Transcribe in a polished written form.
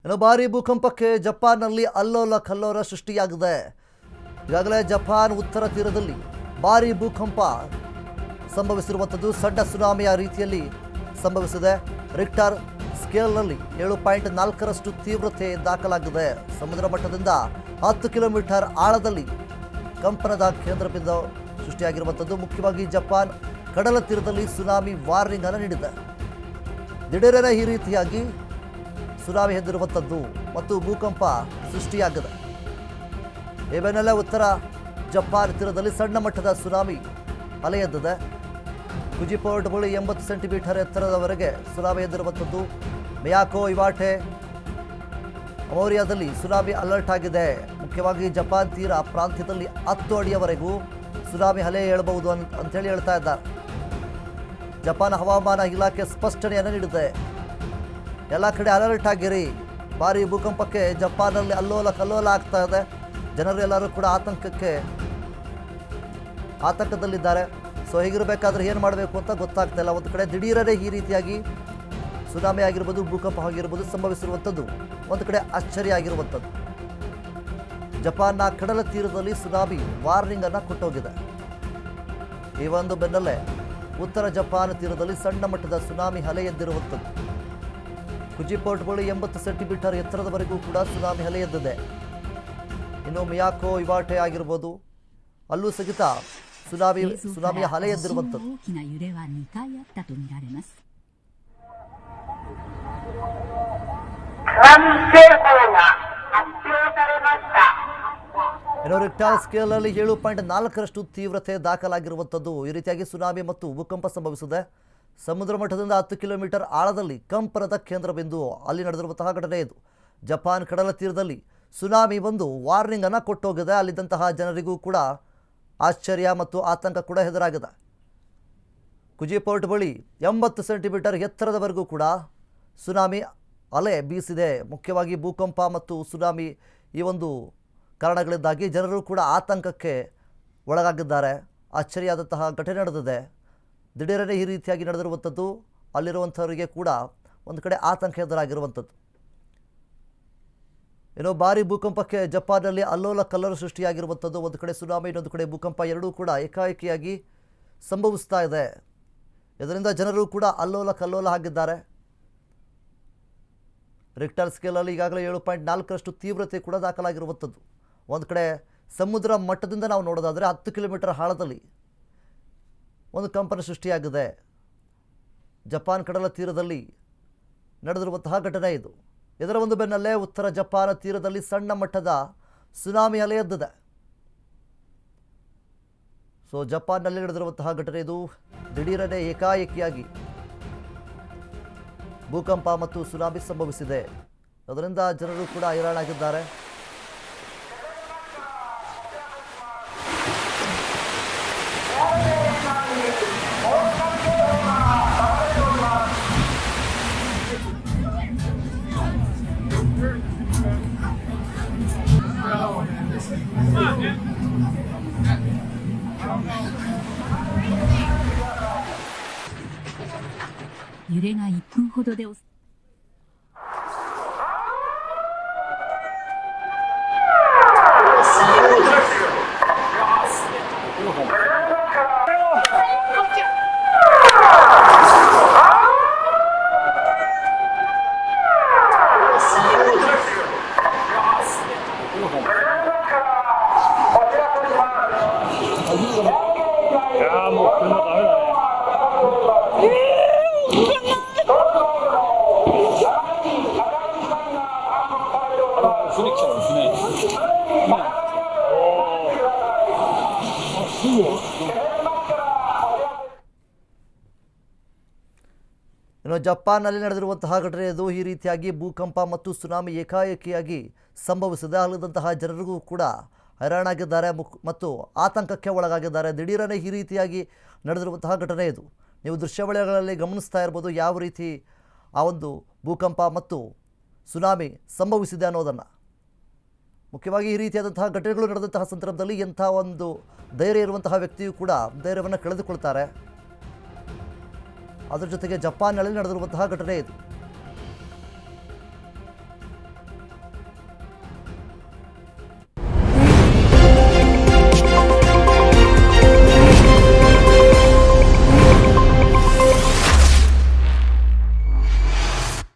ಇನ್ನು ಭಾರಿ ಭೂಕಂಪಕ್ಕೆ ಜಪಾನ್ನಲ್ಲಿ ಅಲ್ಲೋಲ ಕಲ್ಲೋಲ ಸೃಷ್ಟಿಯಾಗಿದೆ. ಈಗಾಗಲೇ ಜಪಾನ್ ಉತ್ತರ ತೀರದಲ್ಲಿ ಭಾರಿ ಭೂಕಂಪ ಸಂಭವಿಸಿರುವಂಥದ್ದು ಸಣ್ಣ ಸುನಾಮಿಯ ರೀತಿಯಲ್ಲಿ ಸಂಭವಿಸಿದೆ. ರಿಕ್ಟರ್ ಸ್ಕೇಲ್ನಲ್ಲಿ 7.4ರಷ್ಟು ತೀವ್ರತೆ ದಾಖಲಾಗಿದೆ. ಸಮುದ್ರ ಮಟ್ಟದಿಂದ 10 ಕಿಲೋಮೀಟರ್ ಆಳದಲ್ಲಿ ಕಂಪನದ ಕೇಂದ್ರ ಬಿಂದು ಸೃಷ್ಟಿಯಾಗಿರುವಂಥದ್ದು. ಮುಖ್ಯವಾಗಿ ಜಪಾನ್ ಕಡಲ ತೀರದಲ್ಲಿ ಸುನಾಮಿ ವಾರ್ನಿಂಗ್ ಅನ್ನು ನೀಡಿದೆ. ದಿಢೀರನೆ ಈ ರೀತಿಯಾಗಿ ಸುನಾಮಿ ಎದ್ದಿರುವಂಥದ್ದು ಮತ್ತು ಭೂಕಂಪ ಸೃಷ್ಟಿಯಾಗಿದೆ. ಈ ಬೆನ್ನಲ್ಲೇ ಉತ್ತರ ಜಪಾನ್ ತೀರದಲ್ಲಿ ಸಣ್ಣ ಮಟ್ಟದ ಸುನಾಮಿ ಅಲೆ ಎದ್ದಿದೆ. ಫುಜಿ ಪೋರ್ಟ್ ಬಳಿ 80 ಸೆಂಟಿಮೀಟರ್ ಎತ್ತರದವರೆಗೆ ಸುನಾಮಿ ಎದ್ದಿರುವಂಥದ್ದು. ಮಿಯಾಕೋ ಇವಾಟೆ ಅಮೋರಿಯಾದಲ್ಲಿ ಸುನಾಮಿ ಅಲರ್ಟ್ ಆಗಿದೆ. ಮುಖ್ಯವಾಗಿ ಜಪಾನ್ ತೀರ ಪ್ರಾಂತ್ಯದಲ್ಲಿ 10 ಅಡಿಯವರೆಗೂ ಸುನಾಮಿ ಅಲೆ ಏಳಬಹುದು ಅಂತೇಳಿ ಹೇಳ್ತಾ ಇದ್ದಾರೆ. ಜಪಾನ್ ಹವಾಮಾನ ಇಲಾಖೆ ಸ್ಪಷ್ಟನೆಯನ್ನು ನೀಡಿದೆ. ಎಲ್ಲ ಕಡೆ ಅಲರ್ಟ್ ಆಗಿರಿ. ಭಾರಿ ಭೂಕಂಪಕ್ಕೆ ಜಪಾನ್ನಲ್ಲಿ ಅಲ್ಲೋಲ ಕಲ್ಲೋಲ ಆಗ್ತಾ ಇದೆ. ಜನರು ಎಲ್ಲರೂ ಕೂಡ ಆತಂಕದಲ್ಲಿದ್ದಾರೆ. ಸೊ ಹೀಗಿರಬೇಕಾದ್ರೆ ಏನು ಮಾಡಬೇಕು ಅಂತ ಗೊತ್ತಾಗ್ತಾ ಇಲ್ಲ. ಒಂದು ಕಡೆ ದಿಢೀರನೆ ಈ ರೀತಿಯಾಗಿ ಸುನಾಮಿ ಆಗಿರ್ಬೋದು, ಭೂಕಂಪ ಆಗಿರ್ಬೋದು ಸಂಭವಿಸಿರುವಂಥದ್ದು ಒಂದು ಕಡೆ ಆಶ್ಚರ್ಯ ಆಗಿರುವಂಥದ್ದು. ಜಪಾನ್ನ ಕಡಲ ತೀರದಲ್ಲಿ ಸುನಾಮಿ ವಾರ್ನಿಂಗ್ ಅನ್ನು ಕೊಟ್ಟೋಗಿದೆ. ಈ ಒಂದು ಬೆನ್ನಲ್ಲೇ ಉತ್ತರ ಜಪಾನ್ ತೀರದಲ್ಲಿ ಸಣ್ಣ ಮಟ್ಟದ ಸುನಾಮಿ ಅಲೆ ಎದ್ದಿರುವಂಥದ್ದು. ಫುಜಿ ಪೋರ್ಟ್ ಬಳಿ 80 ಸೆಂಟಿಮೀಟರ್ ಎತ್ತರದವರೆಗೂ ಕೂಡ ಸುನಾಮಿ ಅಲೆ ಎದ್ದಿದೆ. ಇನ್ನು ಮಿಯಾಕೋ ಇವಾಟೆ ಆಗಿರ್ಬೋದು, ಅಲ್ಲೂ ಸಹಿತ ಸುನಾಮಿಯ ಅಲೆ ಎದ್ದಿರುವಂಥದ್ದು. ಇನ್ನು ರಿಕ್ಟರ್ ಸ್ಕೇಲ್ನಲ್ಲಿ 7.4ರಷ್ಟು ತೀವ್ರತೆ ದಾಖಲಾಗಿರುವಂಥದ್ದು. ಈ ರೀತಿಯಾಗಿ ಸುನಾಮಿ ಮತ್ತು ಭೂಕಂಪ ಸಂಭವಿಸಿದೆ. ಸಮುದ್ರ ಮಟ್ಟದಿಂದ 10 ಕಿಲೋಮೀಟರ್ ಆಳದಲ್ಲಿ ಕಂಪನದ ಕೇಂದ್ರ ಬಿಂದು ಅಲ್ಲಿ ನಡೆದಿರುವಂತಹ ಘಟನೆ ಇದು. ಜಪಾನ್ ಕಡಲ ತೀರದಲ್ಲಿ ಸುನಾಮಿ ಬಂದು ವಾರ್ನಿಂಗ್ ಅನ್ನು ಕೊಟ್ಟೋಗಿದೆ. ಅಲ್ಲಿದ್ದಂತಹ ಜನರಿಗೂ ಕೂಡ ಆಶ್ಚರ್ಯ ಮತ್ತು ಆತಂಕ ಕೂಡ ಎದುರಾಗಿದೆ. ಫುಜಿ ಪೋರ್ಟ್ ಬಳಿ 80 ಸೆಂಟಿಮೀಟರ್ ಎತ್ತರದವರೆಗೂ ಕೂಡ ಸುನಾಮಿ ಅಲೆ ಬೀಸಿದೆ. ಮುಖ್ಯವಾಗಿ ಭೂಕಂಪ ಮತ್ತು ಸುನಾಮಿ ಈ ಒಂದು ಕಾರಣಗಳಿಂದಾಗಿ ಜನರು ಕೂಡ ಆತಂಕಕ್ಕೆ ಒಳಗಾಗಿದ್ದಾರೆ. ಆಶ್ಚರ್ಯವಾದಂತಹ ಘಟನೆ ನಡೆದಿದೆ. ದಿಢೀರನೆ ಈ ರೀತಿಯಾಗಿ ನಡೆದಿರುವಂಥದ್ದು ಅಲ್ಲಿರುವಂಥವರಿಗೆ ಕೂಡ ಒಂದು ಕಡೆ ಆತಂಕ ಎದುರಾಗಿರುವಂಥದ್ದು. ಏನೋ ಭಾರಿ ಭೂಕಂಪಕ್ಕೆ ಜಪಾನ್ನಲ್ಲಿ ಅಲ್ಲೋಲ ಕಲ್ಲೋಲ ಸೃಷ್ಟಿಯಾಗಿರುವಂಥದ್ದು. ಒಂದು ಕಡೆ ಸುನಾಮಿ, ಇನ್ನೊಂದು ಕಡೆ ಭೂಕಂಪ ಎರಡೂ ಕೂಡ ಏಕಾಏಕಿಯಾಗಿ ಸಂಭವಿಸ್ತಾ ಇದೆ. ಇದರಿಂದ ಜನರು ಕೂಡ ಅಲ್ಲೋಲ ಕಲ್ಲೋಲ ಆಗಿದ್ದಾರೆ. ರಿಕ್ಟರ್ ಸ್ಕೇಲಲ್ಲಿ ಈಗಾಗಲೇ 7.4ರಷ್ಟು ತೀವ್ರತೆ ಕೂಡ ದಾಖಲಾಗಿರುವಂಥದ್ದು. ಒಂದು ಕಡೆ ಸಮುದ್ರ ಮಟ್ಟದಿಂದ ನಾವು ನೋಡೋದಾದರೆ 10 ಕಿಲೋಮೀಟರ್ ಆಳದಲ್ಲಿ ಒಂದು ಕಂಪನ ಸೃಷ್ಟಿಯಾಗಿದೆ. ಜಪಾನ್ ಕಡಲ ತೀರದಲ್ಲಿ ನಡೆದಿರುವಂತಹ ಘಟನೆ ಇದು. ಇದರ ಒಂದು ಬೆನ್ನಲ್ಲೇ ಉತ್ತರ ಜಪಾನ್ ತೀರದಲ್ಲಿ ಸಣ್ಣ ಮಟ್ಟದ ಸುನಾಮಿ ಅಲೆ ಎದ್ದಿದೆ. ಸೊ ಜಪಾನ್ನಲ್ಲಿ ನಡೆದಿರುವಂತಹ ಘಟನೆ ಇದು. ದಿಢೀರನೆ ಏಕಾಏಕಿಯಾಗಿ ಭೂಕಂಪ ಮತ್ತು ಸುನಾಮಿ ಸಂಭವಿಸಿದೆ. ಅದರಿಂದ ಜನರು ಕೂಡ ಹೈರಾಣಾಗಿದ್ದಾರೆ. ಇನ್ನು ಜಪಾನ್ನಲ್ಲಿ ನಡೆದಿರುವಂತಹ ಘಟನೆ ಇದು. ಈ ರೀತಿಯಾಗಿ ಭೂಕಂಪ ಮತ್ತು ಸುನಾಮಿ ಏಕಾಏಕಿಯಾಗಿ ಸಂಭವಿಸಿದೆ. ಅಲ್ಲಿದ್ದಂತಹ ಜನರಿಗೂ ಕೂಡ ಹೈರಾಣಾಗಿದ್ದಾರೆ ಮತ್ತು ಆತಂಕಕ್ಕೆ ಒಳಗಾಗಿದ್ದಾರೆ. ದಿಢೀರನೆ ಈ ರೀತಿಯಾಗಿ ನಡೆದಿರುವಂತಹ ಘಟನೆ ಇದು. ನೀವು ದೃಶ್ಯಾವಳಿಗಳಲ್ಲಿ ಗಮನಿಸ್ತಾ ಇರ್ಬೋದು ಯಾವ ರೀತಿ ಆ ಒಂದು ಭೂಕಂಪ ಮತ್ತು ಸುನಾಮಿ ಸಂಭವಿಸಿದೆ ಅನ್ನೋದನ್ನು. ಮುಖ್ಯವಾಗಿ ಈ ರೀತಿಯಾದಂತಹ ಘಟನೆಗಳು ನಡೆದಂತಹ ಸಂದರ್ಭದಲ್ಲಿ ಎಂಥ ಒಂದು ಧೈರ್ಯ ಇರುವಂತಹ ವ್ಯಕ್ತಿಯೂ ಕೂಡ ಧೈರ್ಯವನ್ನು ಕಳೆದುಕೊಳ್ತಾರೆ. ಅದರ ಜೊತೆಗೆ ಜಪಾನ್ನಲ್ಲಿ ನಡೆದಿರುವಂತಹ ಘಟನೆ ಇದು.